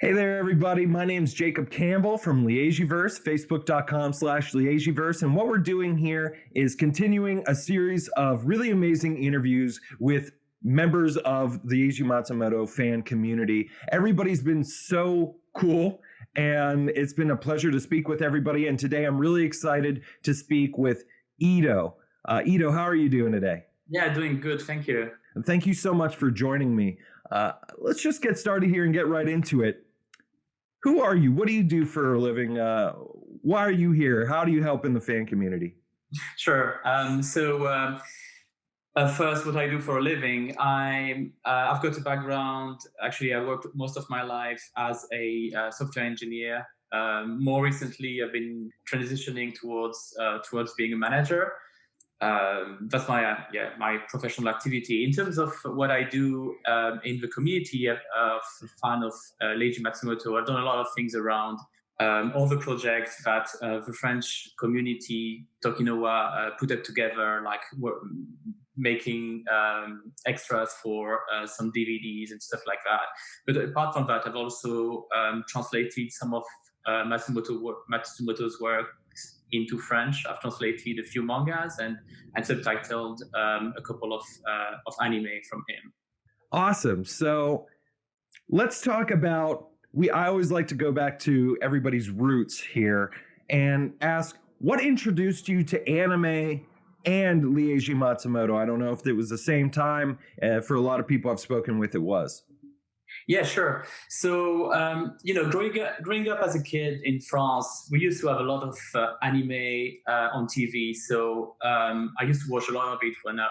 Hey there, everybody. My name's Jacob Campbell from Leijiverse, facebook.com/Leijiverse. And what we're doing here is continuing a series of really amazing interviews with members of the Leiji Matsumoto fan community. Everybody's been so cool, and it's been a pleasure to speak with everybody. And today I'm really excited to speak with Ito. Ito, how are you doing today? Yeah, doing good. Thank you. And thank you so much for joining me. Let's just get started here and get right into it. Who are you? What do you do for a living? Why are you here? How do you help in the fan community? Sure. First, what I do for a living, I've got a background. Actually, I worked most of my life as a software engineer. More recently, I've been transitioning towards being a manager. That's my professional activity. In terms of what I do in the community of fan of Leiji Matsumoto, I've done a lot of things around all the projects that the French community Tokinawa put up together, like making extras for some DVDs and stuff like that. But apart from that, I've also translated some of Matsumoto's work into French. I've translated a few mangas and subtitled a couple of anime from him. Awesome. So let's talk about, I always like to go back to everybody's roots here and ask, what introduced you to anime and Leiji Matsumoto? I don't know if it was the same time. For a lot of people I've spoken with, it was. Yeah, sure. So, growing up as a kid in France, we used to have a lot of anime on TV. So I used to watch a lot of it when I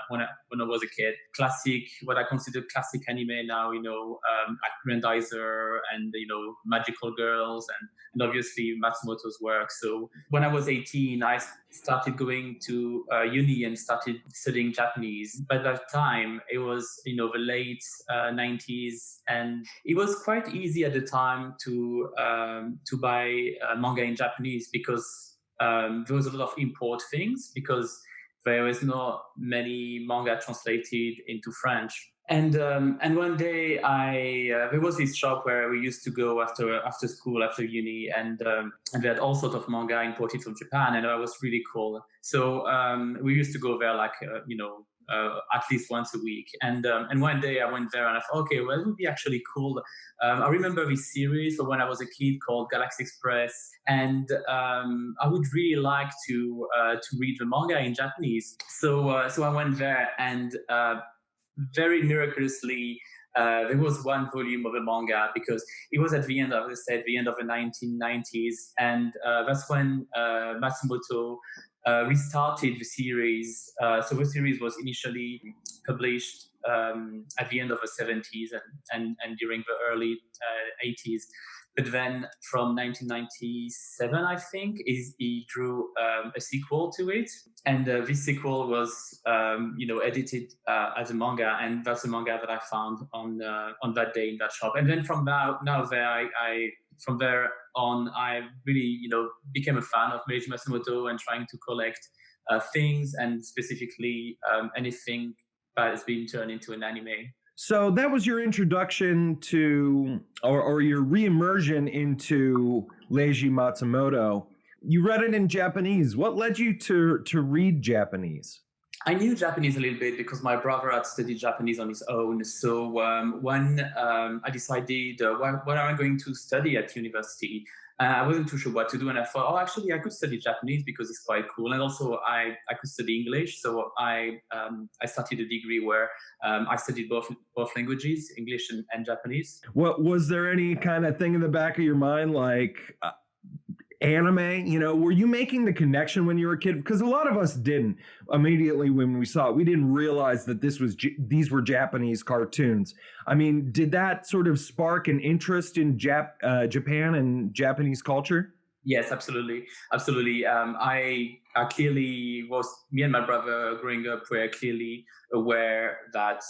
was a kid. Classic, what I consider classic anime now, like Grandizer and, Magical Girls and obviously Matsumoto's work. So when I was 18, I started going to uni and started studying Japanese. By that time, it was, the late 90s, and it was quite easy at the time to buy manga in Japanese because there was a lot of import things because there was not many manga translated into French. And one day there was this shop where we used to go after school, after uni, and they had all sorts of manga imported from Japan, and that was really cool. So we used to go there at least once a week. And one day I went there and I thought, okay, well, it would be actually cool. I remember this series from when I was a kid called Galaxy Express, and I would really like to read the manga in Japanese. So I went there, and very miraculously, there was one volume of a manga because it was at the end of the 1990s, and that's when Matsumoto restarted the series. So the series was initially published at the end of the 70s and during the early 80s. But then from 1997, I think, he drew a sequel to it. And this sequel was, edited as a manga. And that's a manga that I found on that day in that shop. And then from from there on, I really, became a fan of Leiji Matsumoto and trying to collect things, and specifically anything that has been turned into an anime. So that was your introduction to, or your re-immersion into Leiji Matsumoto. You read it in Japanese. What led you to read Japanese? I knew Japanese a little bit because my brother had studied Japanese on his own. So when I decided what am I going to study at university, I wasn't too sure what to do. And I thought, actually, I could study Japanese because it's quite cool. And also I could study English. So I started a degree where I studied both languages, English and Japanese. What was there any kind of thing in the back of your mind, like anime? Were you making the connection when you were a kid? Because a lot of us didn't. Immediately when we saw it, we didn't realize that these were Japanese cartoons. I mean, did that sort of spark an interest in Japan and Japanese culture? Yes, absolutely. I clearly me and my brother growing up were clearly aware that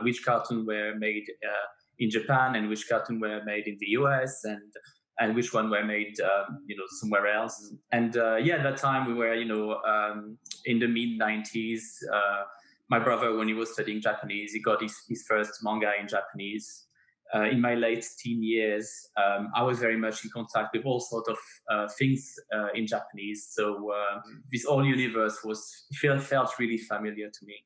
which cartoons were made in Japan and which cartoons were made in the US, and which one were made, somewhere else. And at that time we were, in the mid 90s. My brother, when he was studying Japanese, he got his first manga in Japanese. in my late teen years, I was very much in contact with all sorts of things in Japanese. So this whole universe felt really familiar to me.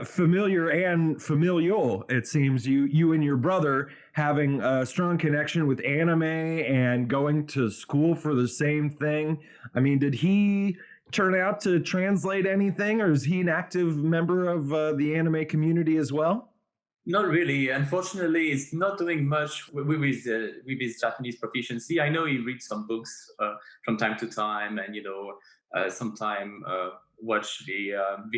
Familiar and familial, it seems. You and your brother having a strong connection with anime and going to school for the same thing. I mean, did he turn out to translate anything, or is he an active member of the anime community as well? Not really. Unfortunately, it's not doing much with his Japanese proficiency. I know he reads some books from time to time, and sometime watch the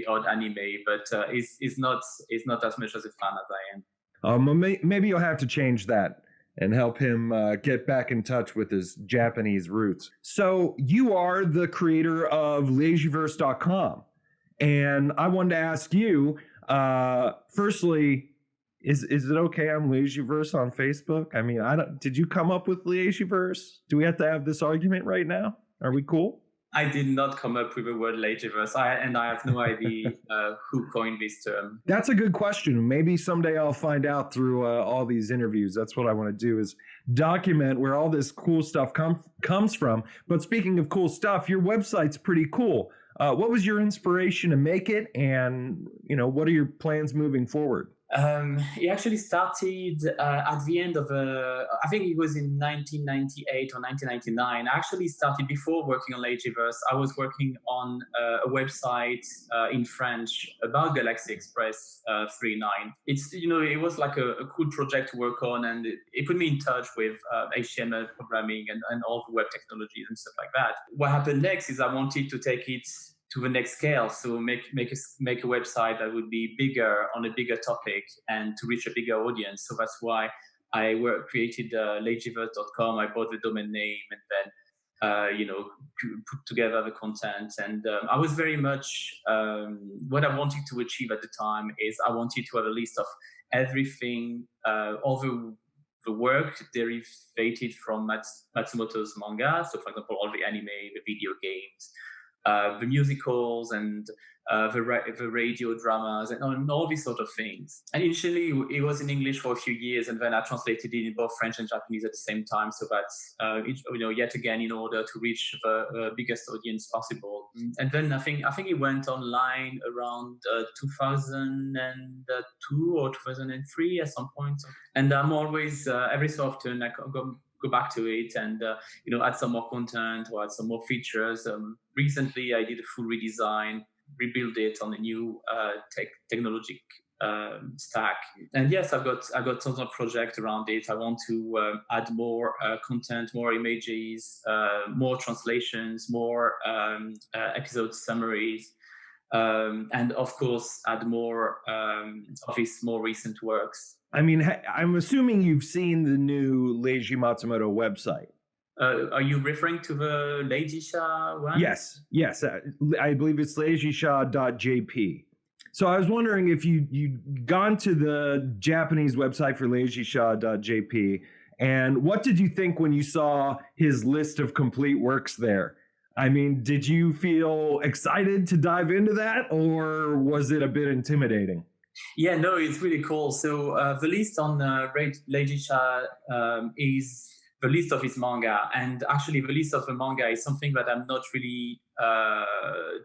odd anime, but is not as much as a fan as I am. Maybe you'll have to change that and help him get back in touch with his Japanese roots. So you are the creator of Leijiverse.com, and I wanted to ask you, firstly, is it okay I'm Leijiverse on Facebook? I mean, did you come up with Leijiverse? Do we have to have this argument right now? Are we cool? I did not come up with the word Leijiverse, and I have no idea who coined this term. That's a good question. Maybe someday I'll find out through all these interviews. That's what I want to do, is document where all this cool stuff comes from. But speaking of cool stuff, your website's pretty cool. What was your inspiration to make it, and what are your plans moving forward? He actually started at the end of, I think it was in 1998 or 1999. I actually started before working on Leijiverse. I was working on a website in French about Galaxy Express 3.9. It was like a cool project to work on, and it put me in touch with HTML programming and all the web technologies and stuff like that. What happened next is I wanted to take it to the next scale, so make a website that would be bigger on a bigger topic and to reach a bigger audience. So that's why I created Leijiverse.com. I bought the domain name, and then put together the content. And I was very much what I wanted to achieve at the time is I wanted to have a list of everything, all the work derivated from Matsumoto's manga. So, for example, all the anime, the video games, the musicals, and the radio dramas, and all these sort of things. And initially, it was in English for a few years, and then I translated it in both French and Japanese at the same time. So that's yet again, in order to reach the biggest audience possible. And then I think it went online around 2002 or 2003 at some point. And I'm always every so often I go back to it and add some more content or add some more features. Recently, I did a full redesign, rebuild it on a new technologic stack. And yes, I've got tons of projects around it. I want to add more content, more images, more translations, more episode summaries, and of course add more of his more recent works. I mean, I'm assuming you've seen the new Leiji Matsumoto website. Are you referring to the Leijisha one? Yes. I believe it's leijisha.jp. So I was wondering if you'd gone to the Japanese website for leijisha.jp, and what did you think when you saw his list of complete works there? I mean, did you feel excited to dive into that, or was it a bit intimidating? Yeah, no, it's really cool. So the list on Leijisha is the list of his manga, and actually the list of the manga is something that I'm not really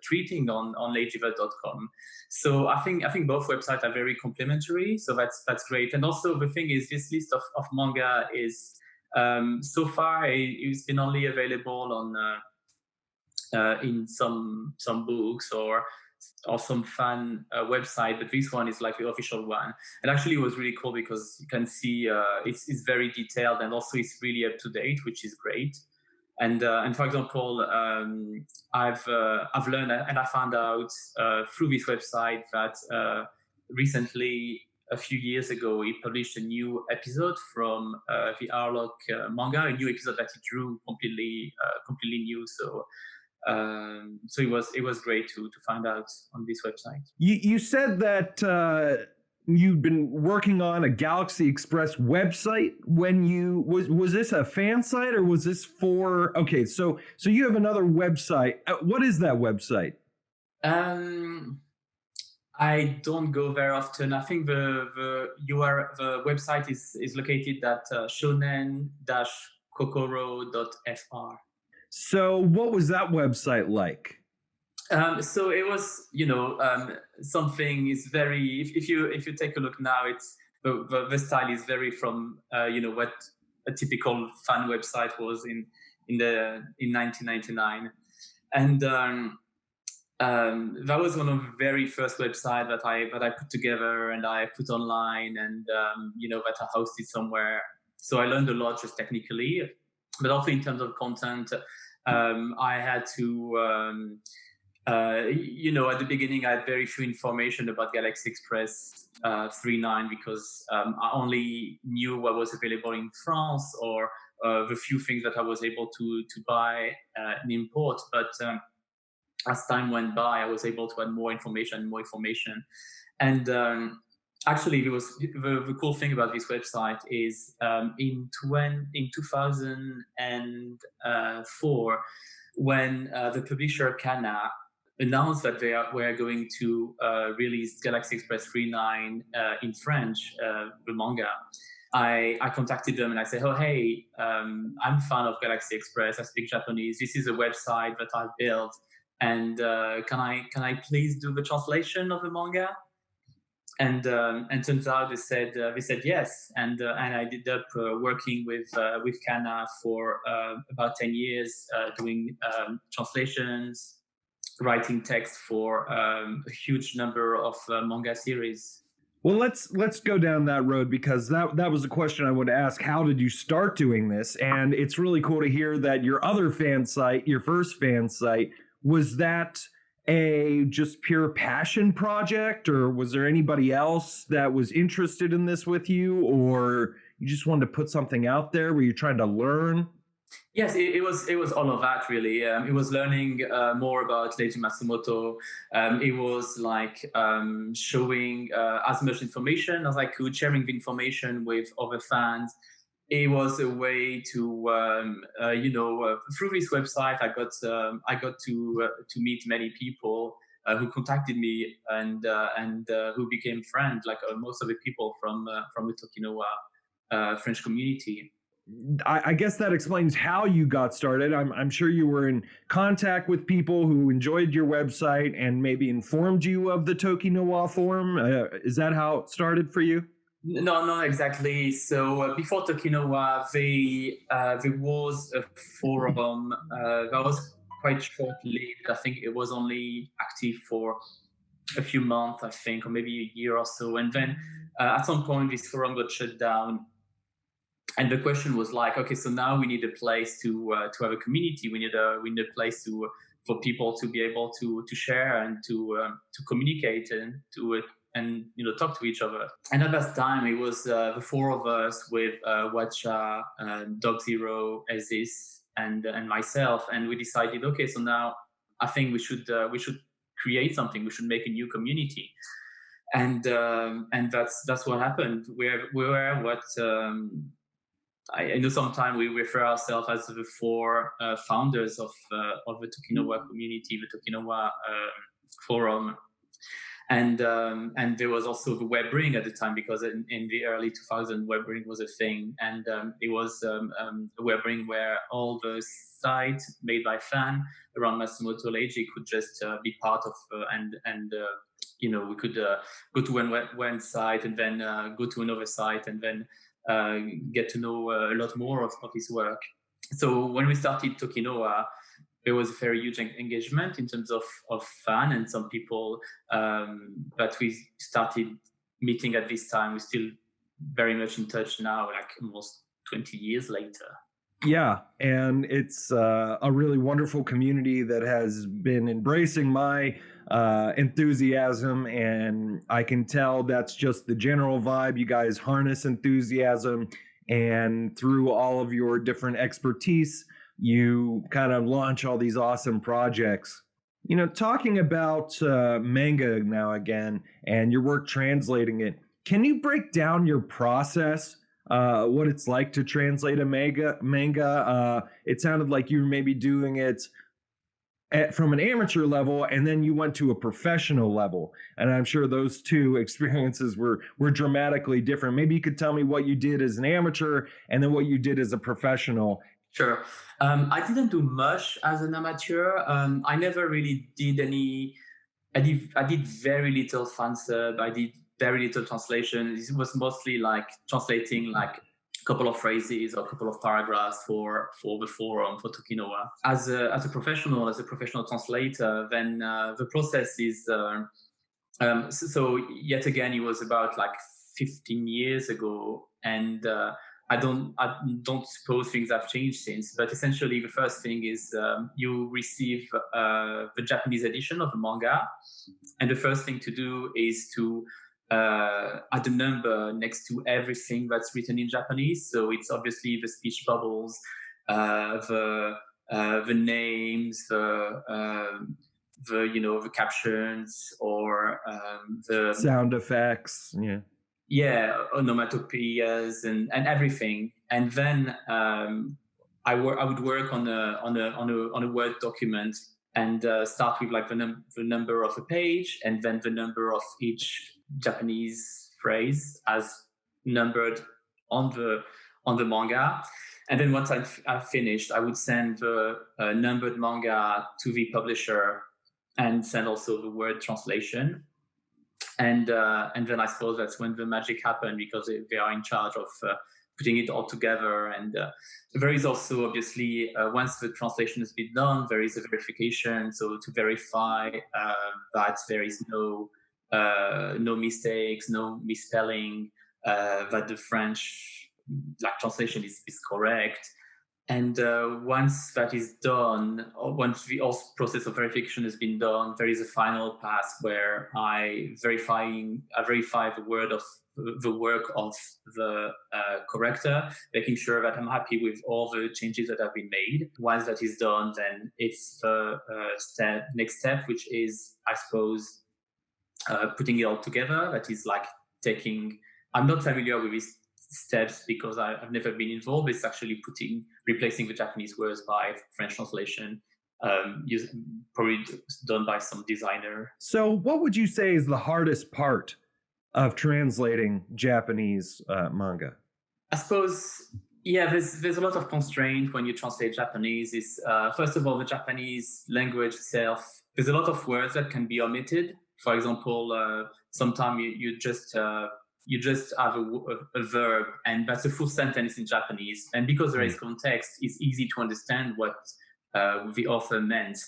treating on Leijiverse.com. So I think both websites are very complementary. So that's great. And also the thing is, this list of manga is so far it's been only available on in some books or some fan website, but this one is like the official one. And actually it was really cool because you can see it's very detailed, and also it's really up to date, which is great. And for example, I've learned and I found out through this website that recently, a few years ago, he published a new episode from the Arlok manga, a new episode that he drew completely new. So it was great to find out on this website. You said that you've been working on a Galaxy Express website. When you was this a fan site, or was this for? Okay, so you have another website. What is that website? I don't go very often. I think the website is located at shonen-kokoro.fr. So, what was that website like? So it was, something is very. If you take a look now, it's the style is very from what a typical fan website was in 1999, and that was one of the very first websites that I put together and I put online, and that I hosted somewhere. So I learned a lot just technically, but also in terms of content. I had to. At the beginning, I had very few information about Galaxy Express 3.9 because I only knew what was available in France or the few things that I was able to buy and import. But as time went by, I was able to add more information. And actually, the cool thing about this website is in 2004, when the publisher Kana announced that they were going to release Galaxy Express 3.9 in French, the manga. I contacted them and I said, "Oh, hey, I'm a fan of Galaxy Express. I speak Japanese. This is a website that I built, and can I please do the translation of the manga?" And turns out they said yes, and I ended up working with Kana for about 10 years, doing translations, writing text for a huge number of manga series. Well, let's go down that road because that was a question I would ask. How did you start doing this? And it's really cool to hear that your other fan site, your first fan site, was that a just pure passion project, or was there anybody else that was interested in this with you, or you just wanted to put something out there? Were you trying to learn? Yes, it was all of that really. It was learning more about Leiji Matsumoto. It was like showing as much information as I could, sharing the information with other fans. It was a way to, through this website, I got to meet many people who contacted me and who became friends, like most of the people from the Tokinawa French community. I guess that explains how you got started. I'm sure you were in contact with people who enjoyed your website and maybe informed you of the Tokinawa forum. Is that how it started for you? No, not exactly. So before Tokinawa, there was a forum that was quite short-lived. I think it was only active for a few months, I think, or maybe a year or so. And then at some point, this forum got shut down. And the question was like, okay, so now we need a place to have a community. We need a place for people to be able to share and to communicate and talk to each other. And at that time, it was the four of us with Watcha, Dog Zero, Aziz, and myself, and we decided, okay, so now I think we should create something. We should make a new community, and that's what happened. We were what. I know sometimes we refer ourselves as the four founders of the Tokinawa community, the Tokinawa forum, and there was also the Webring at the time, because in the early 2000s, Webring was a thing, and it was a Webring where all the sites made by fan around Matsumoto Leiji could just be part of, we could go to one site and then go to another site and then get to know a lot more of his work. So when we started Tokinawa, there was a very huge engagement in terms of fan, and some people that we started meeting at this time, we're still very much in touch now, like almost 20 years later. Yeah, and it's a really wonderful community that has been embracing my enthusiasm, and I can tell that's just the general vibe. You guys harness enthusiasm, and through all of your different expertise, you kind of launch all these awesome projects. Talking about manga now again, and your work translating it, can you break down your process? What it's like to translate a manga. It sounded like you were maybe doing it from an amateur level, and then you went to a professional level. And I'm sure those two experiences were dramatically different. Maybe you could tell me what you did as an amateur and then what you did as a professional. Sure. I didn't do much as an amateur. I never really did any. I did very little fan sub. I did very little translation. It was mostly like translating like a couple of phrases or a couple of paragraphs for the forum for Tokinoa. As a professional translator, then the process is so yet again it was about like 15 years ago, and I don't suppose things have changed since. But essentially, the first thing is you receive the Japanese edition of the manga, and the first thing to do is to add a number next to everything that's written in Japanese. So it's obviously the speech bubbles, the names, the captions, or the sound effects, onomatopoeias and everything. And then I would work on a Word document and start with like the number of a page, and then the number of each Japanese phrase as numbered on the manga. And then once I've finished, I would send the numbered manga to the publisher and send also the Word translation. And then I suppose that's when the magic happened, because they are in charge of putting it all together. And there is also obviously once the translation has been done, there is a verification, so to verify that there is no mistakes, no misspelling, that the French translation is correct. And once that is done, once the whole process of verification has been done, there is a final pass where I verify the work of the corrector, making sure that I'm happy with all the changes that have been made. Once that is done, then it's the next step, which is, I suppose, putting it all together. That is like I'm not familiar with these steps because I've never been involved. It's actually replacing the Japanese words by French translation, probably done by some designer. So what would you say is the hardest part of translating Japanese manga? I suppose, there's a lot of constraint when you translate Japanese. Is first of all, the Japanese language itself, there's a lot of words that can be omitted. For example, sometimes you just have a verb, and that's a full sentence in Japanese. And because there is context, it's easy to understand what the author meant.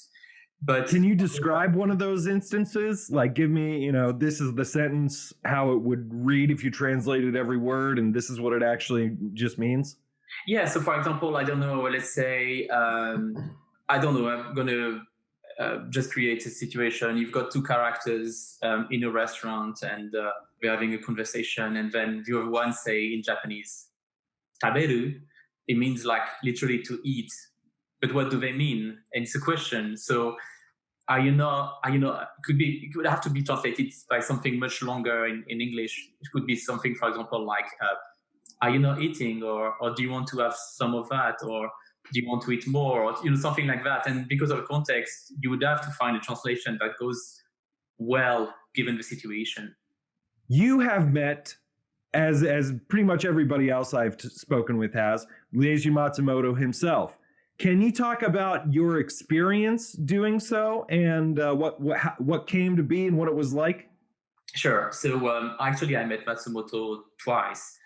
But can you describe one of those instances? Like, give me, this is the sentence, how it would read if you translated every word, and this is what it actually just means? Yeah. So, for example, I don't know, let's say, I'm going to just create a situation. You've got two characters in a restaurant, and we're having a conversation, and then the other one say in Japanese, taberu. It means like literally to eat. But what do they mean? And it's a question. So it could have to be translated by something much longer in English. It could be something, for example, like, are you not eating? Or do you want to have some of that? Or do you want to eat more? Or, something like that. And because of the context, you would have to find a translation that goes well, given the situation. You have met, as pretty much everybody else I've spoken with has, Leiji Matsumoto himself. Can you talk about your experience doing so, and what came to be and what it was like? Sure. So actually, I met Matsumoto twice.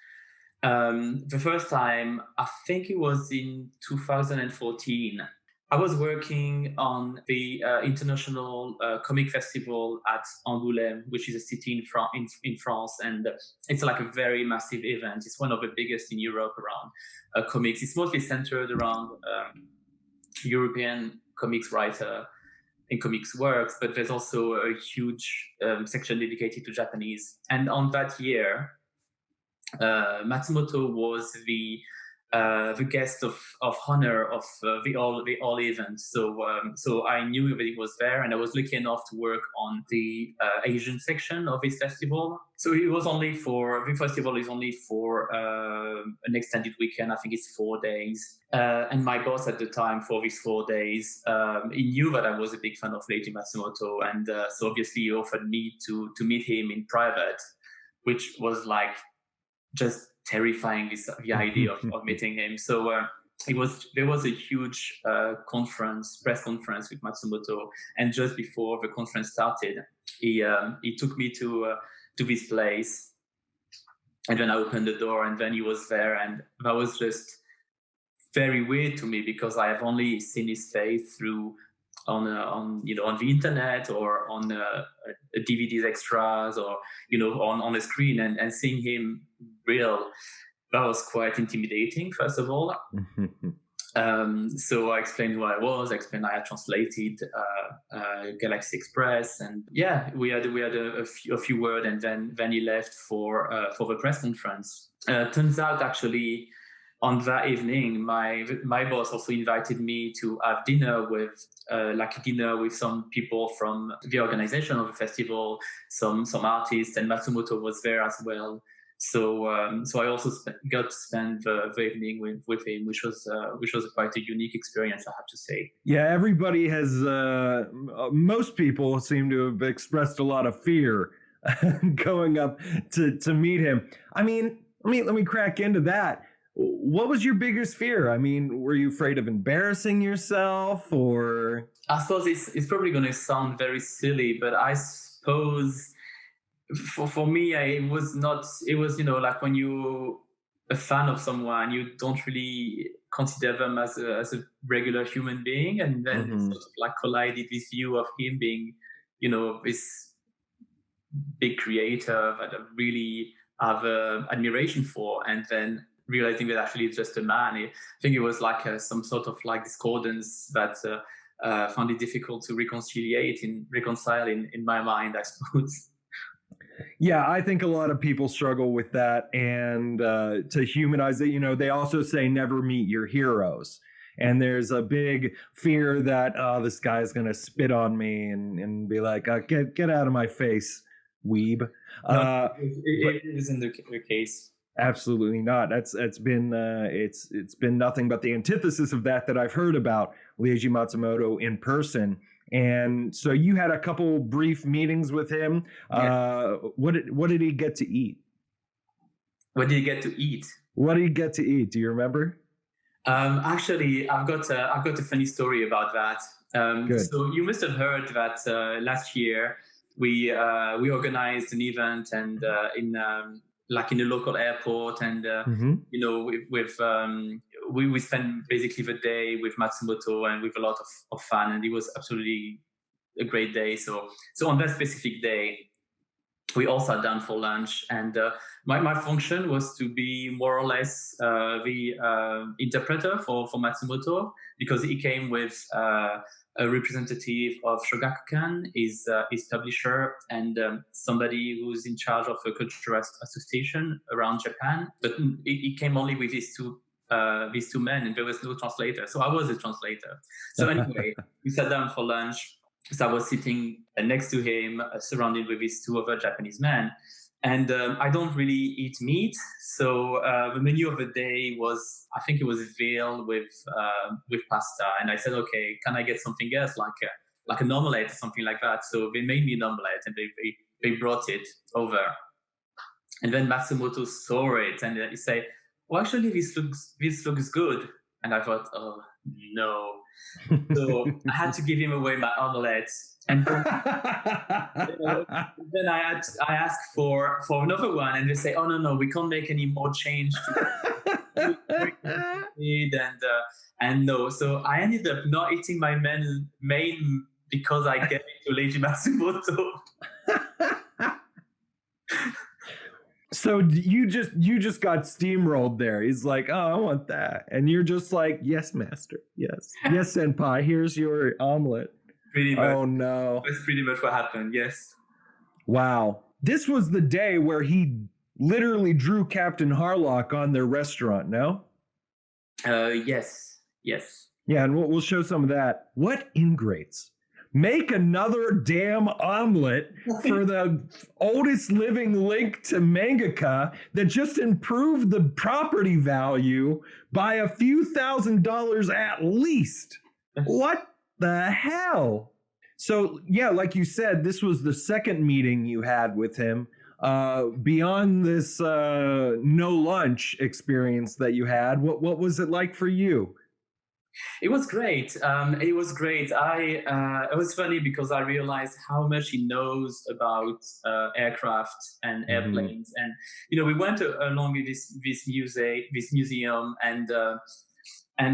The first time, I think it was in 2014. I was working on the International Comic Festival at Angoulême, which is a city in France, and it's like a very massive event. It's one of the biggest in Europe around comics. It's mostly centered around European comics writer and comics works, but there's also a huge section dedicated to Japanese. And on that year, Matsumoto was the the guest of honor of the all event. So I knew that he was there, and I was lucky enough to work on the Asian section of this festival. So the festival is only for an extended weekend. I think it's 4 days. And my boss at the time for these 4 days, he knew that I was a big fan of Leiji Matsumoto, and so obviously he offered me to meet him in private, which was like just terrifying, the idea of meeting him. So there was a huge press conference with Matsumoto, and just before the conference started, he took me to this place, and then I opened the door, and then he was there, and that was just very weird to me because I have only seen his face through on the internet or on DVDs extras, or on a screen, and seeing him real, that was quite intimidating, first of all. So I explained who I was. I explained I had translated Galaxy Express, and yeah, we had a few words, and then he left for the press conference. Turns out, actually, on that evening, my boss also invited me to have dinner with some people from the organization of the festival, some artists, and Matsumoto was there as well. So I also got to spend the evening with him, which was quite a unique experience, I have to say. Yeah, everybody has. Most people seem to have expressed a lot of fear going up to meet him. I mean, let me crack into that. What was your biggest fear? I mean, were you afraid of embarrassing yourself, or? I suppose it's probably going to sound very silly, but I suppose for me, it was like when you're a fan of someone, you don't really consider them as a regular human being, and then sort of like collided with you of him being, this big creator that I really have admiration for, and then realizing that actually it's just a man. I think it was like some sort of like discordance that found it difficult to reconcile in my mind, I suppose. Yeah, I think a lot of people struggle with that, and to humanize it, they also say never meet your heroes. And there's a big fear that this guy's going to spit on me and be like, get out of my face, weeb. No, it isn't the case. Absolutely not. It's been nothing but the antithesis of that I've heard about Leiji Matsumoto in person. And so you had a couple brief meetings with him. Yeah. What did he get to eat? What did he get to eat? What did he get to eat? Do you remember? Actually, I've got a funny story about that. So you must have heard that last year we organized an event, and in a local airport, and we spent basically the day with Matsumoto and with a lot of fun, and it was absolutely a great day. So on that specific day, we all sat down for lunch, and my function was to be more or less the interpreter for Matsumoto, because he came with a representative of Shogakukan, his publisher, and somebody who's in charge of a cultural association around Japan. But he came only with these two men, and there was no translator. So I was a translator. So anyway, we sat down for lunch. So I was sitting next to him, surrounded with these two other Japanese men. And I don't really eat meat. So the menu of the day was, I think it was veal with pasta. And I said, okay, can I get something else, like an omelette or something like that? So they made me an omelette, and they brought it over. And then Matsumoto saw it, and he said, well, actually, this looks good. And I thought, oh, no. So I had to give him away my omelette. And then I asked for another one, and they say, oh, no, we can't make any more change to and no. So I ended up not eating my main because I gave it to Leiji Matsumoto. So you just got steamrolled there. He's like, oh, I want that. And you're just like, yes, master. Yes, senpai, here's your omelet. Pretty much. Oh, no. That's pretty much what happened, yes. Wow. This was the day where he literally drew Captain Harlock on their restaurant, no? Yes. Yeah, and we'll show some of that. What ingrates? Make another damn omelet for the oldest living link to mangaka that just improved the property value by a few $1,000s at least. What the hell? So, yeah, like you said, this was the second meeting you had with him. Beyond this no lunch experience that you had, what was it like for you? It was great. It was great. It was funny because I realized how much he knows about aircraft and airplanes. And we went along with this museum, and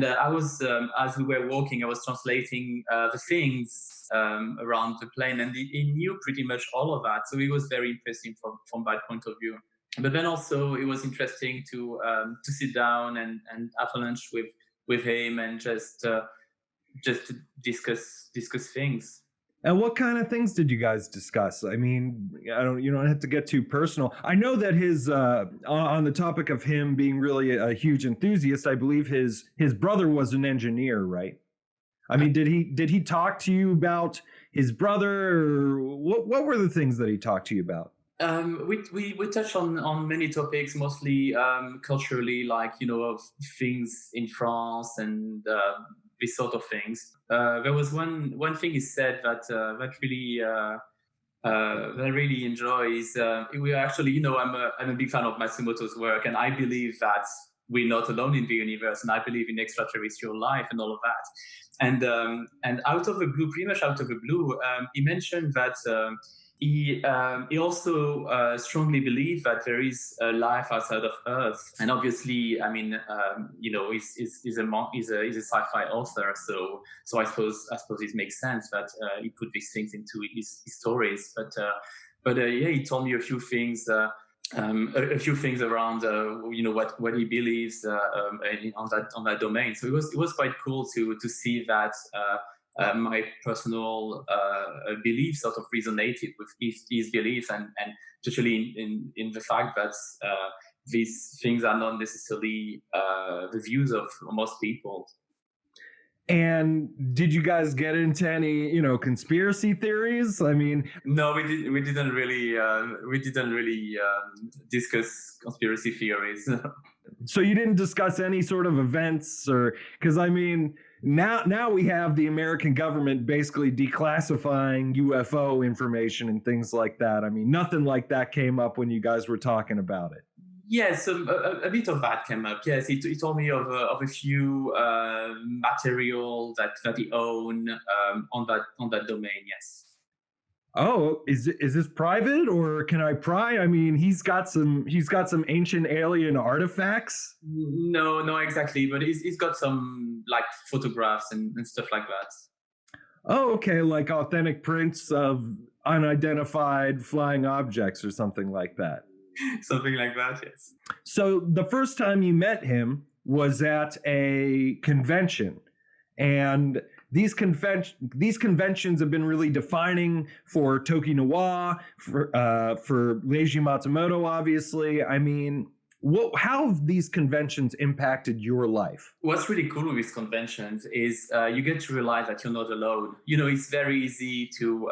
I was as we were walking, I was translating the things around the plane, and he knew pretty much all of that. So it was very interesting from that point of view. But then also it was interesting to sit down and have lunch with him and just to discuss things. And what kind of things did you guys discuss? I mean, you don't have to get too personal. I know that his on the topic of him being really a huge enthusiast, I believe his brother was an engineer, right? I mean, did he talk to you about his brother, or what were the things that he talked to you about? We touched on many topics, mostly culturally, like of things in France and these sort of things. There was one thing he said that I really enjoy is we actually, I'm a big fan of Matsumoto's work, and I believe that we're not alone in the universe, and I believe in extraterrestrial life and all of that. And out of the blue, pretty much out of the blue, he mentioned that. He also strongly believes that there is a life outside of Earth, and obviously, I mean, he's a sci-fi author, so I suppose it makes sense that he put these things into his stories. But yeah, he told me a few things. A few things around what he believes on that domain. So it was quite cool to see that. My personal beliefs sort of resonated with his beliefs, and especially in the fact that these things are not necessarily the views of most people. And did you guys get into any, conspiracy theories? I mean, no, we didn't really discuss conspiracy theories. So you didn't discuss any sort of events, or because I mean, now we have the American government basically declassifying UFO information and things like that. I mean, nothing like that came up when you guys were talking about it. Yes, a bit of that came up. Yes, he told me of a few material that he own on that domain. Yes. Oh, is this private, or can I pry? I mean, he's got some ancient alien artifacts. No, exactly. But he's got some like photographs and stuff like that. Oh, okay, like authentic prints of unidentified flying objects or something like that. Something like that, yes. So the first time you met him was at a convention, and these conventions have been really defining for Toki Noir, for Leiji Matsumoto, obviously. I mean, how have these conventions impacted your life? What's really cool with these conventions is you get to realize that you're not alone. It's very easy to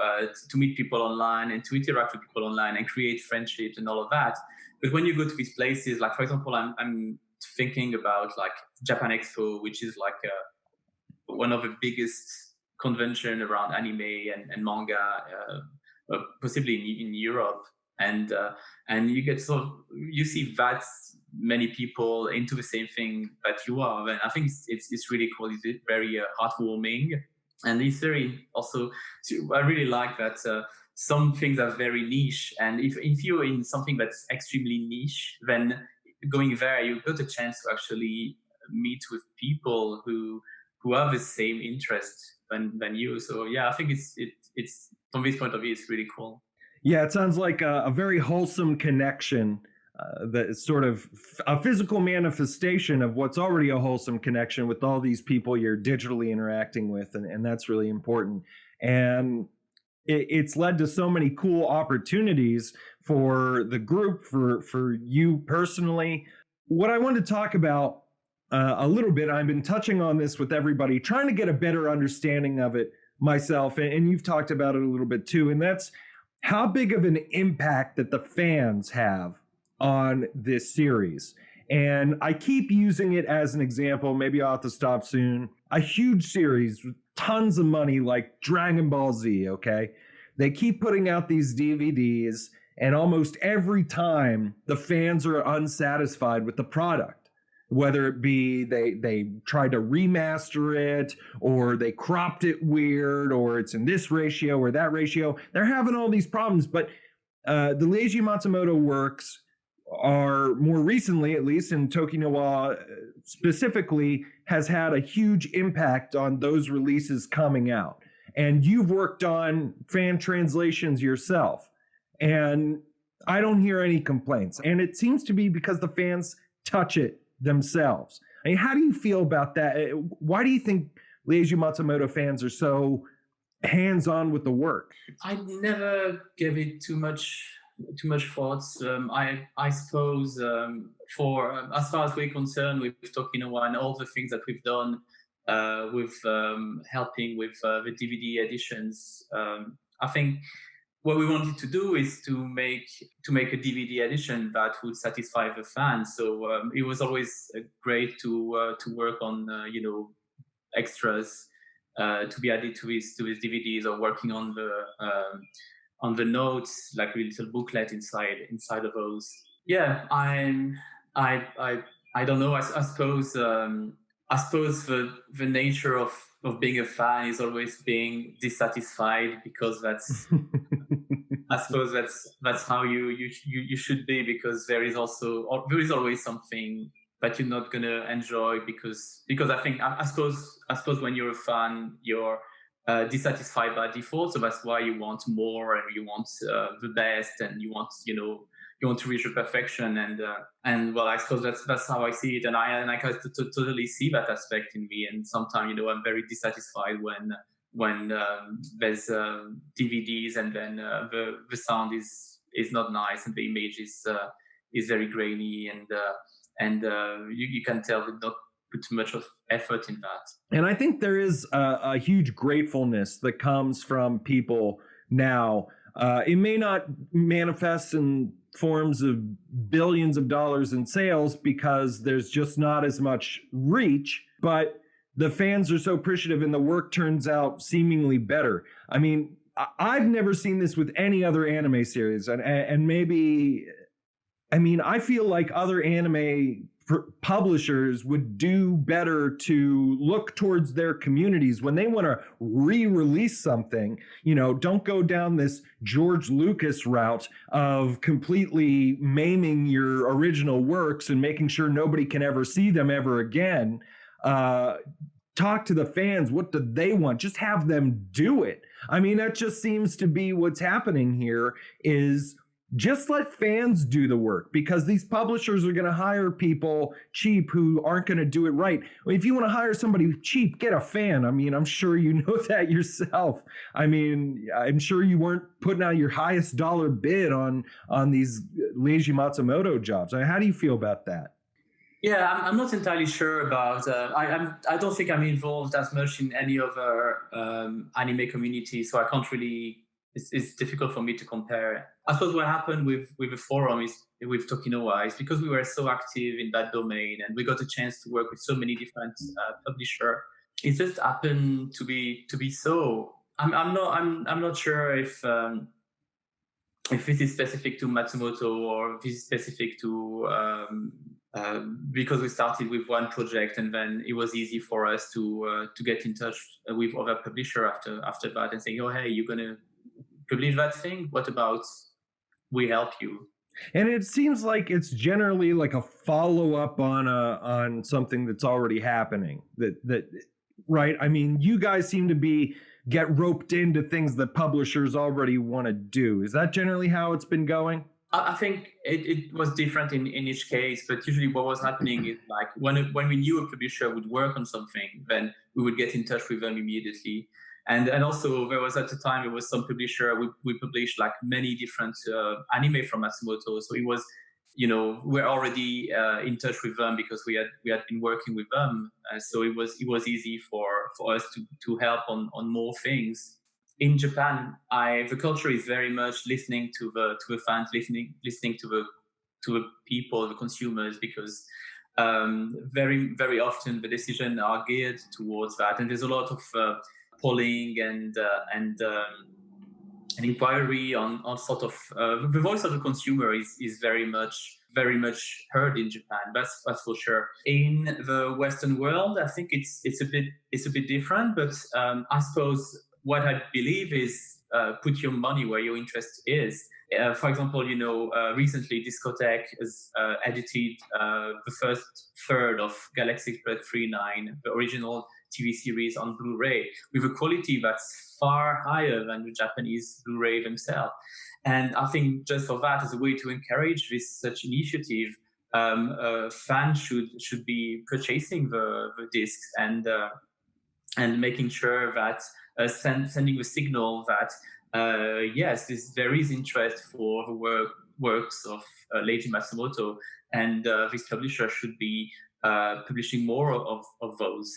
meet people online and to interact with people online and create friendships and all of that. But when you go to these places, like for example, I'm thinking about like Japan Expo, which is like one of the biggest convention around anime and manga, possibly in Europe, and you see that many people into the same thing that you are, and I think it's really cool. It's very heartwarming, and it's very also. I really like that. Some things are very niche, and if you're in something that's extremely niche, then going there, you got a chance to actually meet with people who have the same interest than you. So yeah, I think it's from this point of view, it's really cool. Yeah, it sounds like a very wholesome connection that is sort of a physical manifestation of what's already a wholesome connection with all these people you're digitally interacting with, and that's really important. And it's led to so many cool opportunities for the group, for you personally. What I want to talk about a little bit. I've been touching on this with everybody, trying to get a better understanding of it myself. And you've talked about it a little bit too. And that's how big of an impact that the fans have on this series. And I keep using it as an example. Maybe I'll have to stop soon. A huge series with tons of money like Dragon Ball Z, okay? They keep putting out these DVDs, and almost every time the fans are unsatisfied with the product, whether it be they tried to remaster it, or they cropped it weird, or it's in this ratio or that ratio. They're having all these problems. But the Leiji Matsumoto works are more recently, at least in Toki specifically, has had a huge impact on those releases coming out. And you've worked on fan translations yourself, and I don't hear any complaints. And it seems to be because the fans touch it themselves. I mean, how do you feel about that? Why do you think Leiji Matsumoto fans are so hands-on with the work? I never gave it too much thoughts. I suppose for as far as we're concerned with Tokinawa and all the things that we've done with helping with the DVD editions, I think what we wanted to do is to make a DVD edition that would satisfy the fans. So it was always great to work on extras to be added to his DVDs, or working on the notes, like a little booklet inside of those. Yeah, I don't know. I suppose the nature of being a fan is always being dissatisfied, because that's I suppose that's how you should be, because there is always something that you're not gonna enjoy, because I suppose when you're a fan, you're dissatisfied by default, so that's why you want more, and you want the best, and you want to reach the perfection, and well, I suppose that's how I see it, and I can totally see that aspect in me. And sometimes I'm very dissatisfied when there's DVDs, and then the sound is not nice, and the image is very grainy, and you can tell they not put too much of effort in that. And I think there is a huge gratefulness that comes from people now. It may not manifest in forms of billions of dollars in sales, because there's just not as much reach, but the fans are so appreciative, and the work turns out seemingly better. I mean, I've never seen this with any other anime series, and maybe, I mean, I feel like other anime publishers would do better to look towards their communities when they want to re-release something. Don't go down this George Lucas route of completely maiming your original works and making sure nobody can ever see them ever again. Talk to the fans. What do they want? Just have them do it. I mean, that just seems to be what's happening here, is just let fans do the work, because these publishers are going to hire people cheap who aren't going to do it right. If you want to hire somebody cheap, get a fan. I mean, I'm sure you know that yourself. I mean, I'm sure you weren't putting out your highest dollar bid on these Leiji Matsumoto jobs. I mean, how do you feel about that? Yeah, I'm not entirely sure about. I don't think I'm involved as much in any other anime community, so I can't really. It's difficult for me to compare. I suppose what happened with the forum is with Tokinawa is because we were so active in that domain, and we got a chance to work with so many different publishers. It just happened to be so. I'm not sure if this is specific to Matsumoto, or this is specific to. Because we started with one project, and then it was easy for us to get in touch with other publisher after that, and saying, "Oh, hey, you're gonna publish that thing? What about we help you?" And it seems like it's generally like a follow-up on something that's already happening. That right? I mean, you guys seem to get roped into things that publishers already want to do. Is that generally how it's been going? I think it was different in each case, but usually what was happening is, like, when we knew a publisher would work on something, then we would get in touch with them immediately. And also there was, at the time, there was some publisher, we published like many different anime from Matsumoto. So it was we're already in touch with them because we had been working with them, so it was easy for us to help on more things. In Japan, the culture is very much listening to the fans, listening to the people, the consumers, because very very often the decisions are geared towards that, and there's a lot of polling and an inquiry on sort of the voice of the consumer is very much heard in Japan. That's for sure. In the Western world, I think it's a bit different. But I suppose what I believe is put your money where your interest is. For example, recently Discotheque has edited the first third of Galaxy Express 39, the original TV series, on Blu-ray with a quality that's far higher than the Japanese Blu-ray themselves. And I think just for that, as a way to encourage such initiative, fans should be purchasing the discs and making sure that sending the signal that yes, there is interest for the works of Leiji Matsumoto, and this publisher should be publishing more of those.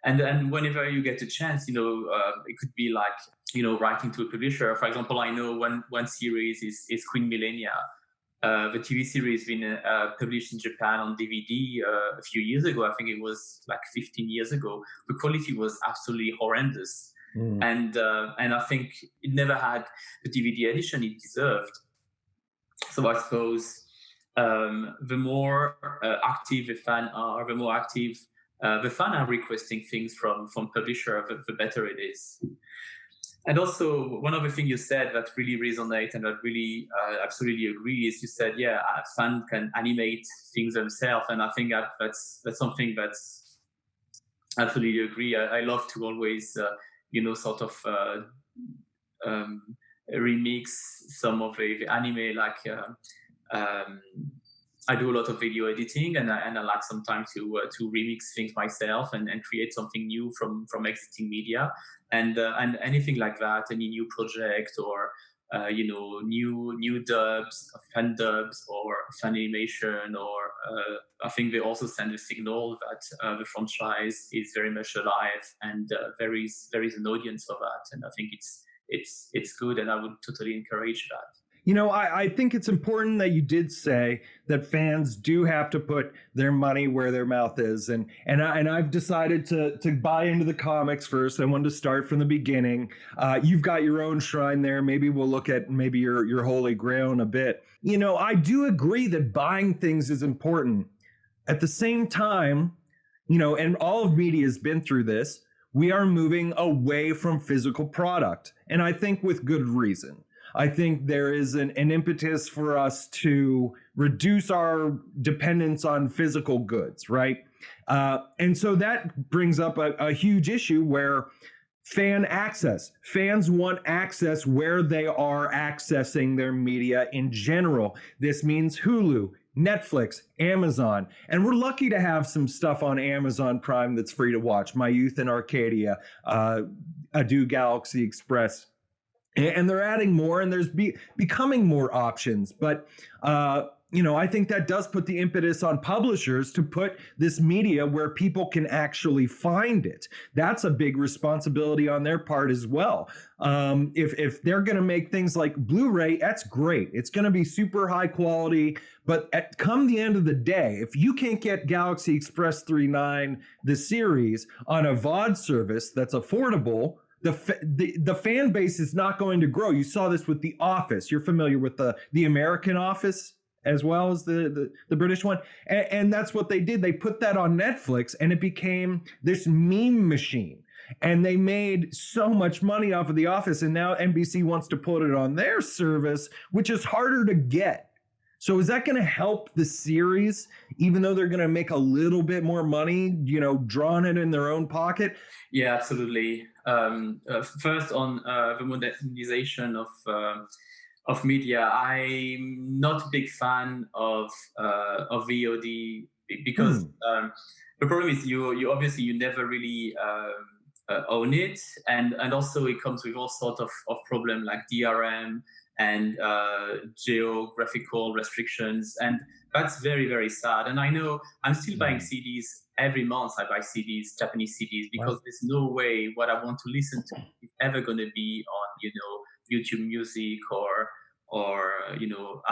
And whenever you get a chance, it could be like, writing to a publisher. For example, I know one series is Queen Millennia. The TV series been published in Japan on DVD a few years ago. I think it was like 15 years ago. The quality was absolutely horrendous. And I think it never had the DVD edition it deserved. So I suppose the more active the fan are, the more active the fan are requesting things from publisher, the better it is. And also, one other thing you said that really resonates and that really absolutely agree is you said, yeah, a fan can animate things themselves, and I think that's something that's absolutely agree. I love to always sort of remix some of the anime, like I do a lot of video editing, and I like sometimes to remix things myself and create something new from existing media, and anything like that, any new project or new dubs, fan dubs, or fan animation, or I think they also send a signal that the franchise is very much alive, and there is an audience for that, and I think it's good, and I would totally encourage that. I think it's important that you did say that fans do have to put their money where their mouth is. And I've decided to buy into the comics first. I wanted to start from the beginning. You've got your own shrine there. Maybe we'll look at maybe your holy grail in a bit. I do agree that buying things is important. At the same time, and all of media has been through this, we are moving away from physical product. And I think with good reason. I think there is an impetus for us to reduce our dependence on physical goods, right? And so that brings up a huge issue where fan access. Fans want access where they are accessing their media in general. This means Hulu, Netflix, Amazon. And we're lucky to have some stuff on Amazon Prime that's free to watch. My Youth in Arcadia, Adieu Galaxy Express. And they're adding more, and there's becoming more options. But, I think that does put the impetus on publishers to put this media where people can actually find it. That's a big responsibility on their part as well. If they're going to make things like Blu-ray, that's great. It's going to be super high quality. But come the end of the day, if you can't get Galaxy Express 39, the series, on a VOD service that's affordable, the fan base is not going to grow. You saw this with The Office. You're familiar with the American Office as well as the British one. And that's what they did. They put that on Netflix, and it became this meme machine. And they made so much money off of The Office, and now NBC wants to put it on their service, which is harder to get. So is that going to help the series, even though they're going to make a little bit more money, drawing it in their own pocket? Yeah, absolutely. First, on the modernization of media, I'm not a big fan of VOD because the problem is you obviously you never really own it, and also it comes with all sorts of problem like DRM and geographical restrictions, and that's very, very sad. And I know I'm still buying CDs every month. I buy CDs, Japanese CDs, because there's no way what I want to listen to is ever going to be on, YouTube Music or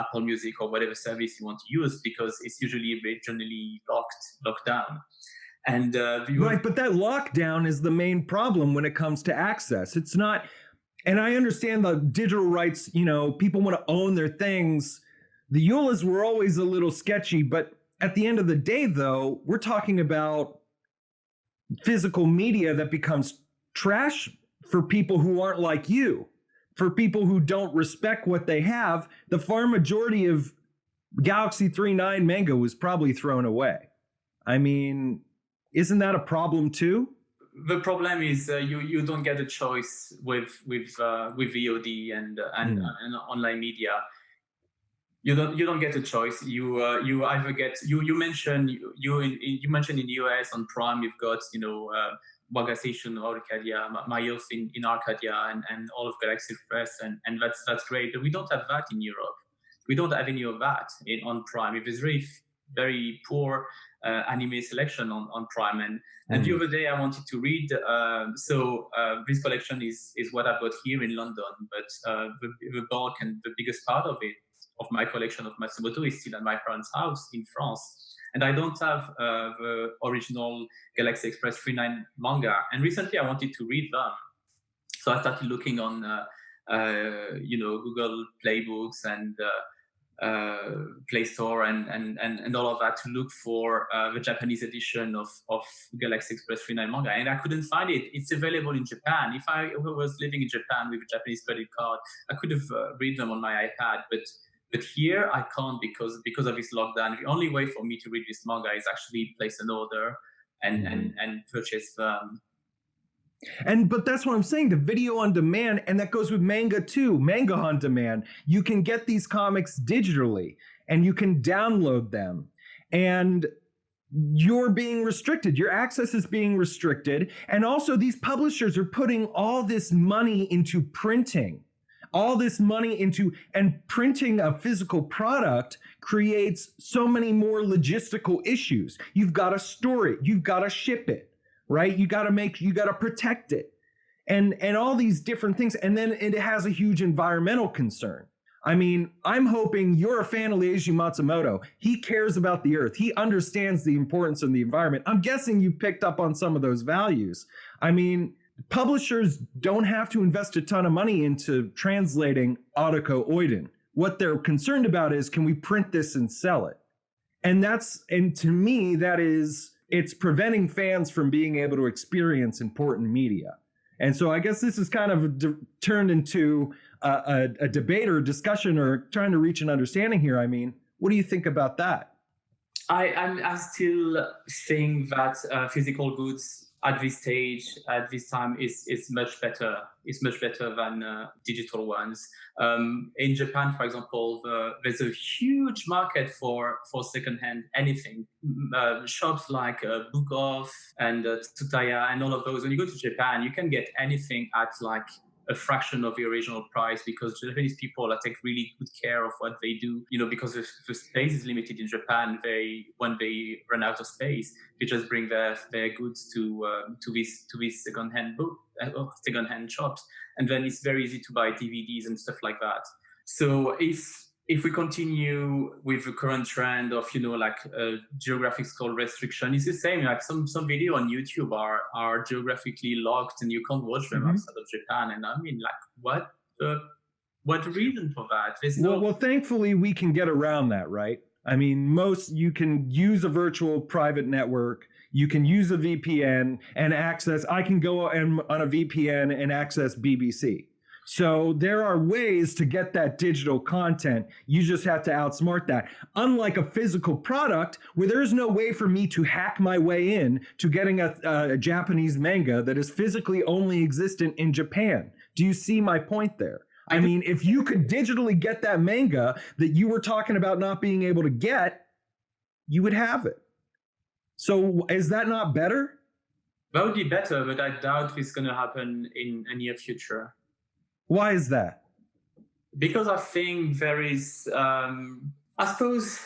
Apple Music or whatever service you want to use, because it's usually regionally locked down. And right, but that lockdown is the main problem when it comes to access. It's not, and I understand the digital rights, people want to own their things. The EULAs were always a little sketchy, but at the end of the day, though, we're talking about physical media that becomes trash for people who aren't like you, for people who don't respect what they have. The far majority of Galaxy 3.9 manga was probably thrown away. I mean, isn't that a problem too? The problem is you don't get a choice with VOD and online media. You don't get a choice. You either get you mentioned in the US on Prime you've got Manga Station or Arcadia, My Youth in Arcadia, and all of Galaxy Express, and that's great. But we don't have that in Europe. We don't have any of that on Prime. It is very, very poor anime selection on Prime. And the other day I wanted to read. This collection is what I've got here in London, but the bulk and the biggest part of my collection of Matsumoto is still at my parents' house in France. And I don't have the original Galaxy Express 3.9 manga. And recently I wanted to read them. So I started looking on, Google Playbooks and Play Store and all of that to look for the Japanese edition of Galaxy Express 3.9 manga. And I couldn't find it. It's available in Japan. If I was living in Japan with a Japanese credit card, I could have read them on my iPad. But here I can't because of this lockdown. The only way for me to read this manga is actually place an order and purchase them. But that's what I'm saying, the video on demand, and that goes with manga too, manga on demand. You can get these comics digitally and you can download them, and you're being restricted. Your access is being restricted. And also these publishers are putting all this money into printing. And printing a physical product creates so many more logistical issues. You've got to store it, you've got to ship it, right? You got to protect it, and all these different things. And then it has a huge environmental concern. I mean, I'm hoping you're a fan of Leiji Matsumoto. He cares about the earth. He understands the importance of the environment. I'm guessing you picked up on some of those values. I mean, publishers don't have to invest a ton of money into translating Otoko Oiden. What they're concerned about is, can we print this and sell it? And to me, it's preventing fans from being able to experience important media. And so I guess this is kind of turned into a debate or a discussion or trying to reach an understanding here. I mean, what do you think about that? I still think that physical goods at this stage, at this time, is much better. It's much better than digital ones. In Japan, for example, there's a huge market for secondhand anything. Shops like Book Off and Tsutaya and all of those. When you go to Japan, you can get anything at like a fraction of the original price, because Japanese people take really good care of what they do. Because the space is limited in Japan, when they run out of space, they just bring their goods to these secondhand shops, and then it's very easy to buy DVDs and stuff like that. So if we continue with the current trend of geographical restriction, it's the same. Like some video on YouTube are geographically locked and you can't watch them outside of Japan. And I mean, like, what reason for that? Well, thankfully we can get around that, right? I mean, you can use a virtual private network. You can use a VPN and access. I can go on a VPN and access BBC. So there are ways to get that digital content. You just have to outsmart that. Unlike a physical product where there's no way for me to hack my way in to getting a Japanese manga that is physically only existent in Japan. Do you see my point there? I mean, if you could digitally get that manga that you were talking about not being able to get, you would have it. So is that not better? That would be better, but I doubt it's going to happen in the near future. Why is that? because I think there is, I suppose,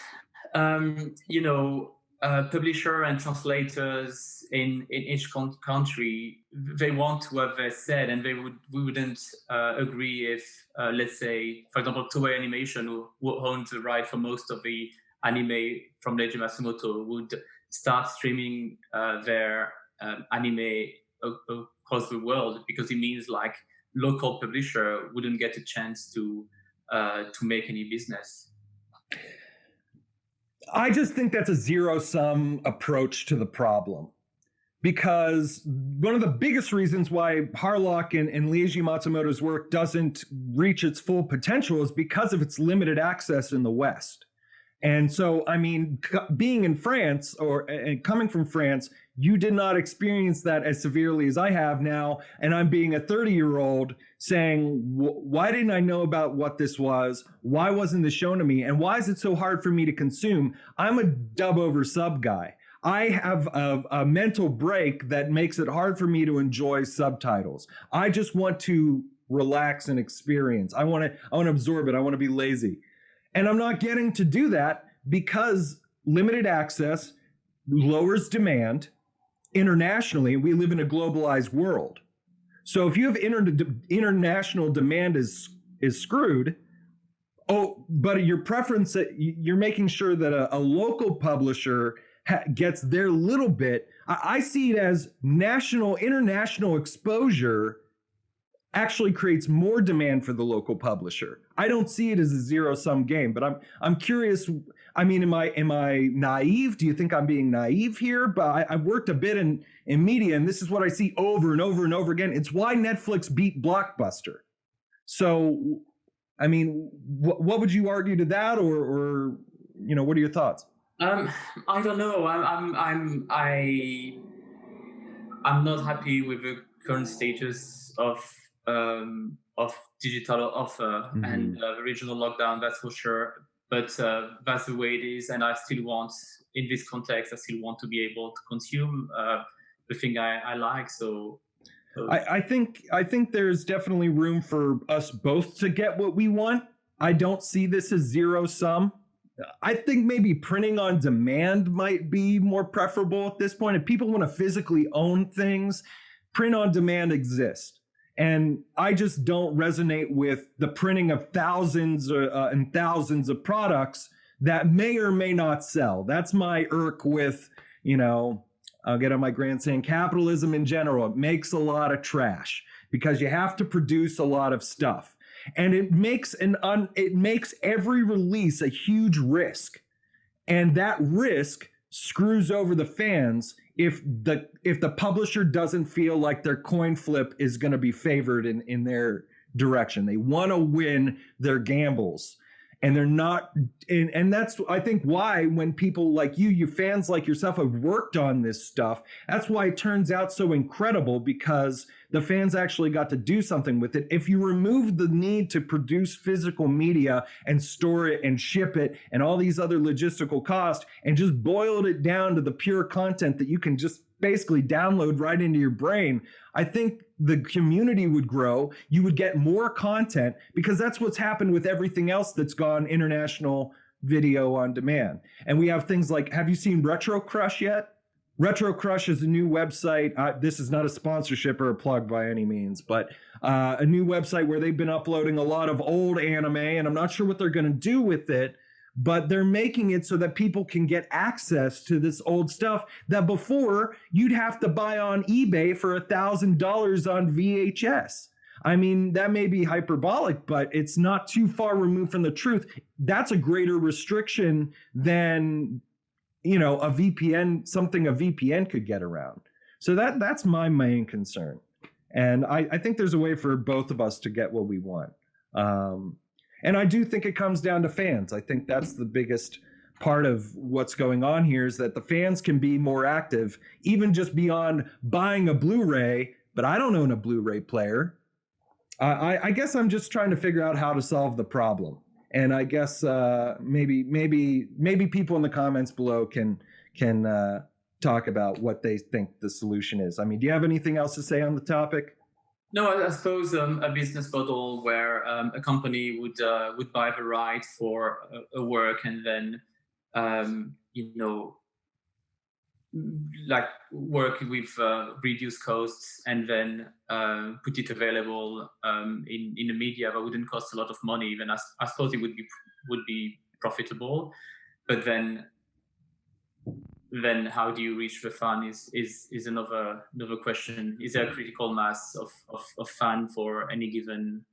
publisher and translators in each country, they want to have their said, and we wouldn't agree if, let's say, for example, Toei Animation, who owns the right for most of the anime from Leiji Matsumoto, would start streaming their anime across the world, because it means like local publisher wouldn't get a chance to make any business. I just think that's a zero-sum approach to the problem, because one of the biggest reasons why Harlock and Leiji Matsumoto's work doesn't reach its full potential is because of its limited access in the West. And so, I mean, being in France and coming from France, you did not experience that as severely as I have now. And I'm being a 30-year-old saying, why didn't I know about what this was? Why wasn't this shown to me? And why is it so hard for me to consume? I'm a dub over sub guy. I have a mental break that makes it hard for me to enjoy subtitles. I just want to relax and experience. I want to absorb it. I want to be lazy. And I'm not getting to do that because limited access lowers demand internationally. We live in a globalized world. So if you have international demand is screwed, but your preference, you're making sure that a local publisher gets their little bit. I see it as international exposure actually creates more demand for the local publisher. I don't see it as a zero-sum game, but I'm curious. I mean, am I naive? Do you think I'm being naive here? But I've worked a bit in media, and this is what I see over and over and over again. It's why Netflix beat Blockbuster. So, I mean, what would you argue to that, or what are your thoughts? I don't know. I'm not happy with the current status of digital offer and the regional lockdown, that's for sure. But that's the way it is, and I still want, in this context, I still want to be able to consume the thing I like. So I think there's definitely room for us both to get what we want. I don't see this as zero sum. I think maybe printing on demand might be more preferable at this point. If people want to physically own things, print on demand exists. And I just don't resonate with the printing of thousands and thousands of products that may or may not sell. That's my irk with, I'll get on my grand saying, capitalism in general. It makes a lot of trash because you have to produce a lot of stuff. And it makes every release a huge risk. And that risk screws over the fans if the publisher doesn't feel like their coin flip is going to be favored in their direction. They want to win their gambles. And they're not, and that's, I think, why when people like you fans like yourself have worked on this stuff, that's why it turns out so incredible, because the fans actually got to do something with it. If you remove the need to produce physical media and store it and ship it and all these other logistical costs and just boiled it down to the pure content that you can just basically download right into your brain, I think the community would grow. You would get more content, because that's what's happened with everything else that's gone international video on demand. And we have things like, have you seen Retro Crush yet? Retro Crush is a new website. This is not a sponsorship or a plug by any means, but a new website where they've been uploading a lot of old anime, and I'm not sure what they're going to do with it, but they're making it so that people can get access to this old stuff that before you'd have to buy on eBay for $1,000 on VHS. I mean, that may be hyperbolic, but it's not too far removed from the truth. That's a greater restriction than, a VPN, something a VPN could get around. So that's my main concern. And I think there's a way for both of us to get what we want. And I do think it comes down to fans. I think that's the biggest part of what's going on here, is that the fans can be more active, even just beyond buying a Blu-ray. But I don't own a Blu-ray player. I guess I'm just trying to figure out how to solve the problem. And I guess maybe people in the comments below can talk about what they think the solution is. I mean, do you have anything else to say on the topic? No, I suppose a business model where a company would buy the right for a work and then like work with reduced costs and then put it available in the media that wouldn't cost a lot of money. Even I suppose it would be profitable, but then how do you reach the fan is another question. Is there a critical mass of fan for any given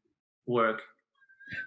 work?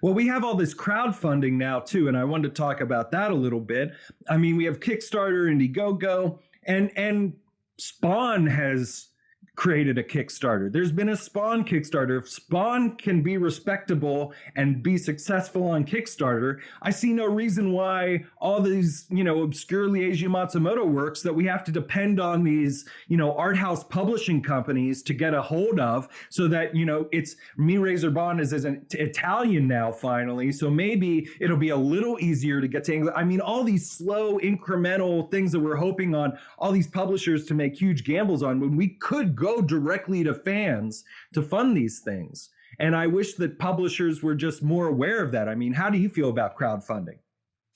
Well, we have all this crowdfunding now too, and I wanted to talk about that a little bit. I mean, we have Kickstarter, Indiegogo, and Spawn has created a Kickstarter. There's been a Spawn Kickstarter. If Spawn can be respectable and be successful on Kickstarter, I see no reason why all these, obscure Leiji Matsumoto works that we have to depend on these, art house publishing companies to get a hold of, so that, it's Me Razor Bond is an Italian now finally. So maybe it'll be a little easier to get to English. I mean, all these slow incremental things that we're hoping on all these publishers to make huge gambles on, when we could go directly to fans to fund these things. And I wish that publishers were just more aware of that. I mean, how do you feel about crowdfunding?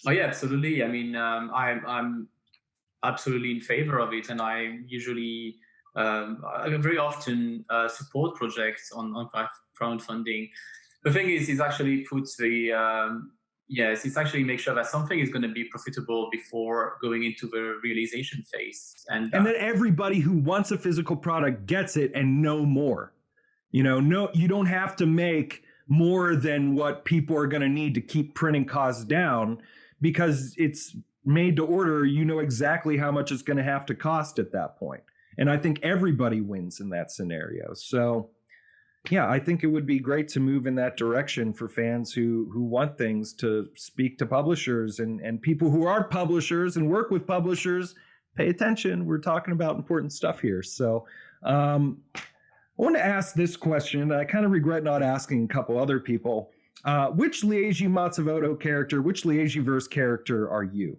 Oh yeah, absolutely. I mean, I'm absolutely in favor of it, and I usually I very often support projects on crowdfunding. The thing is, it actually puts the yes, it's actually make sure that something is going to be profitable before going into the realization phase, and then everybody who wants a physical product gets it and no more. No, you don't have to make more than what people are going to need to keep printing costs down, because it's made to order. You know exactly how much it's going to have to cost at that point. And I think everybody wins in that scenario. So yeah, I think it would be great to move in that direction for fans who want things to speak to publishers, and people who are publishers and work with publishers. Pay attention. We're talking about important stuff here. So I want to ask this question. I kind of regret not asking a couple other people. Which Leiji Matsumoto character, which Leijiverse character are you?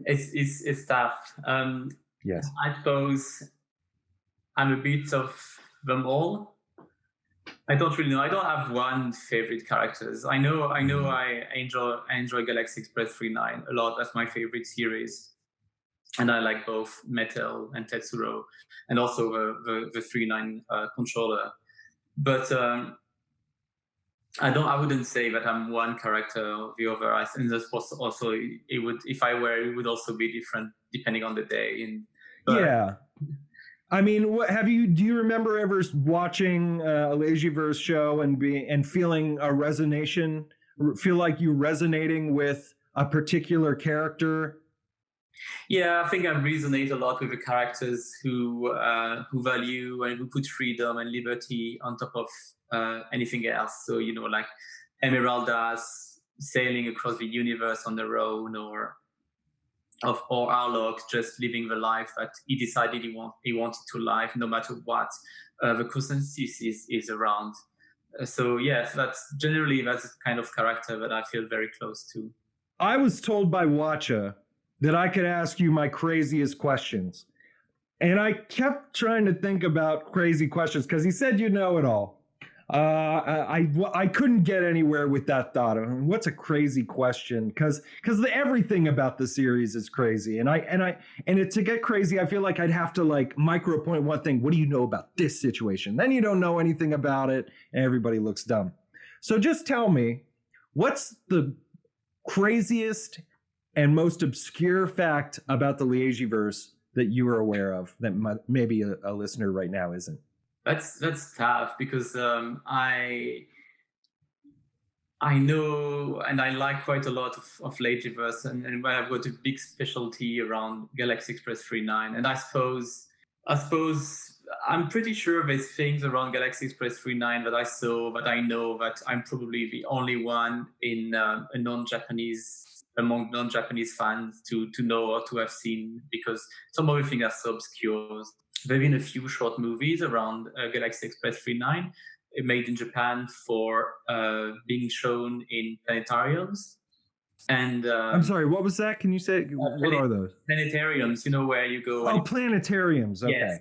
It's tough. Yes. I suppose I'm a bit of them all. I don't really know. I don't have one favorite characters. I know. I enjoy Galaxy Express 39 a lot. That's my favorite series, and I like both Metal and Tetsuro, and also the 39 controller. But I wouldn't say that I'm one character or the other. I think that's also it would, if I were, it would also be different depending on the day. Yeah. I mean, do you remember ever watching a Leijiverse show and feeling feel like you resonating with a particular character? Yeah, I think I resonate a lot with the characters who value and who put freedom and liberty on top of anything else. So, like Emeraldas sailing across the universe on their own, or Arlok just living the life that he decided he wanted to live, no matter what the consensus is around. So yes, that's the kind of character that I feel very close to. I was told by Watcha that I could ask you my craziest questions, and I kept trying to think about crazy questions because he said you know it all. I couldn't get anywhere with that thought. I mean, what's a crazy question? Because everything about the series is crazy, and to get crazy, I feel like I'd have to micro point one thing. What do you know about this situation? Then you don't know anything about it, and everybody looks dumb. So just tell me, what's the craziest and most obscure fact about the Leijiverse that you are aware of that maybe a listener right now isn't? That's tough, because I know and I like quite a lot of Leijiverse, and I've got a big specialty around Galaxy Express 39, and I suppose I'm pretty sure there's things around Galaxy Express 39 that I saw, that I know that I'm probably the only one in among non-Japanese fans to know or to have seen, because some of the things are so obscure. There have been a few short movies around Galaxy Express 39 made in Japan for being shown in planetariums. And I'm sorry, what was that? Can you say, what are those? Planetariums, where you go. Oh, planetariums. Okay.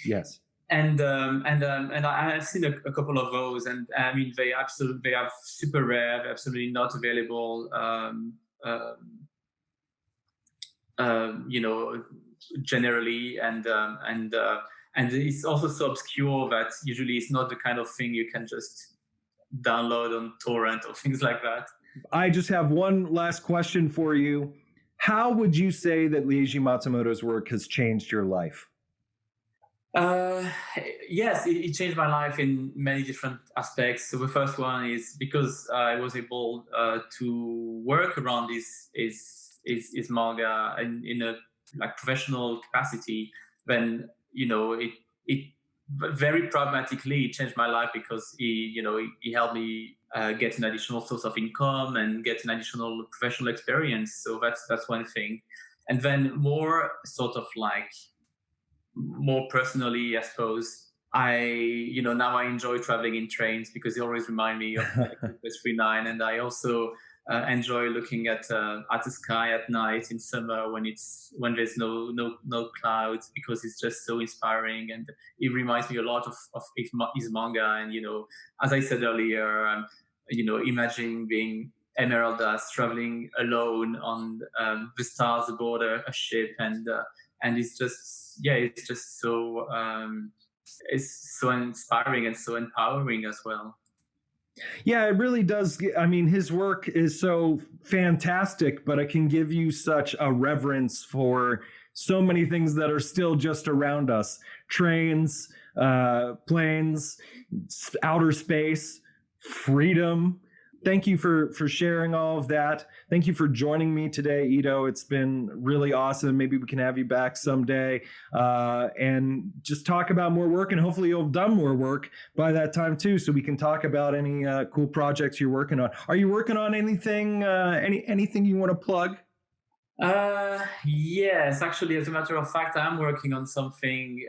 Yes. And I have seen a couple of those, and I mean they are super rare, they're absolutely not available. Generally, and it's also so obscure that usually it's not the kind of thing you can just download on torrent or things like that. I just have one last question for you. How would you say that Leiji Matsumoto's work has changed your life? Yes, it changed my life in many different aspects. So the first one is because I was able to work around his manga in a professional capacity. Then it very pragmatically changed my life because he helped me get an additional source of income and get an additional professional experience. So that's one thing. And then more sort of more personally, I suppose, now I enjoy traveling in trains because they always remind me of Express 39, and I also enjoy looking at the sky at night in summer when there's no clouds, because it's just so inspiring, and it reminds me a lot of his manga. And as I said earlier, imagining being Emeraldas traveling alone on the stars aboard a ship, and it's just so it's so inspiring and so empowering as well. Yeah, it really does. I mean, his work is so fantastic, but it can give you such a reverence for so many things that are still just around us: trains, planes, outer space, freedom. Thank you for sharing all of that. Thank you for joining me today, Ito. It's been really awesome. Maybe we can have you back someday and just talk about more work, and hopefully you'll have done more work by that time too, so we can talk about any cool projects you're working on. Are you working on anything, anything you want to plug? Yes, actually, as a matter of fact, I'm working on something.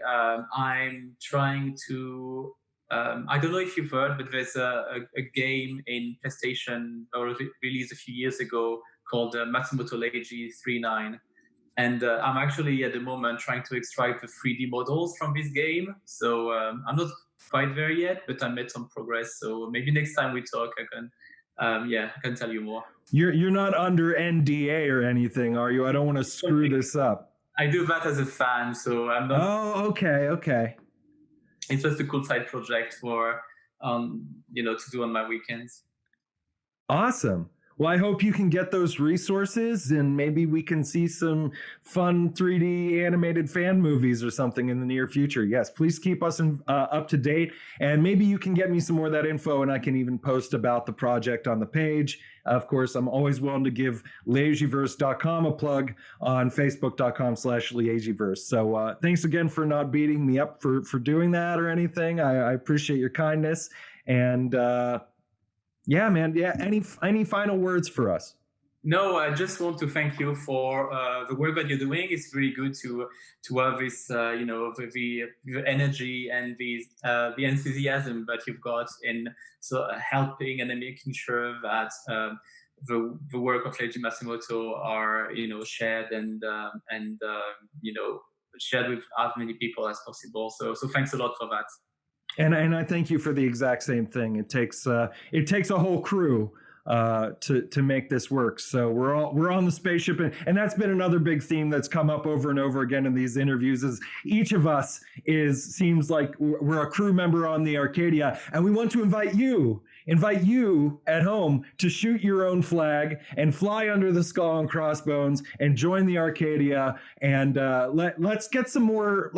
I'm trying to I don't know if you've heard, but there's a game in PlayStation that was released a few years ago called Matsumoto Leiji 39. And I'm actually at the moment trying to extract the 3D models from this game. So I'm not quite there yet, but I made some progress. So maybe next time we talk, I can tell you more. You're not under NDA or anything, are you? I don't want to screw this up. I do that as a fan, so I'm not. Oh, okay. It's just a cool side project for to do on my weekends. Awesome. Well, I hope you can get those resources, and maybe we can see some fun 3D animated fan movies or something in the near future. Yes, please keep us up to date, and maybe you can get me some more of that info, and I can even post about the project on the page. Of course, I'm always willing to give Leijiverse.com a plug on Facebook.com/Leijiverse. So thanks again for not beating me up for doing that or anything. I appreciate your kindness. And yeah, man. Yeah. Any final words for us? No, I just want to thank you for the work that you're doing. It's really good to have this, the energy and the enthusiasm that you've got in helping and making sure that the work of Leiji Matsumoto are shared and shared with as many people as possible. So thanks a lot for that. And I thank you for the exact same thing. It takes a whole crew to make this work. So we're on the spaceship, and that's been another big theme that's come up over and over again in these interviews. Is each of us seems like we're a crew member on the Arcadia, and we want to invite you at home to shoot your own flag and fly under the skull and crossbones and join the Arcadia, and let's get some more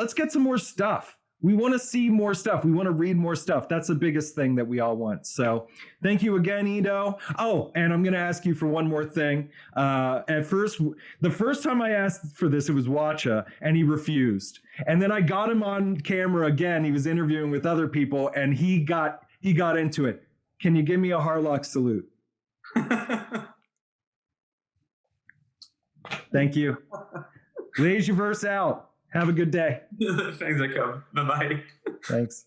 stuff. We want to see more stuff. We want to read more stuff. That's the biggest thing that we all want. So thank you again, Ito. Oh, and I'm going to ask you for one more thing. The first time I asked for this, it was Watcha, and he refused. And then I got him on camera again. He was interviewing with other people, and he got into it. Can you give me a Harlock salute? Thank you. Leijiverse out. Have a good day. Thanks, Jacob. Bye-bye. Thanks.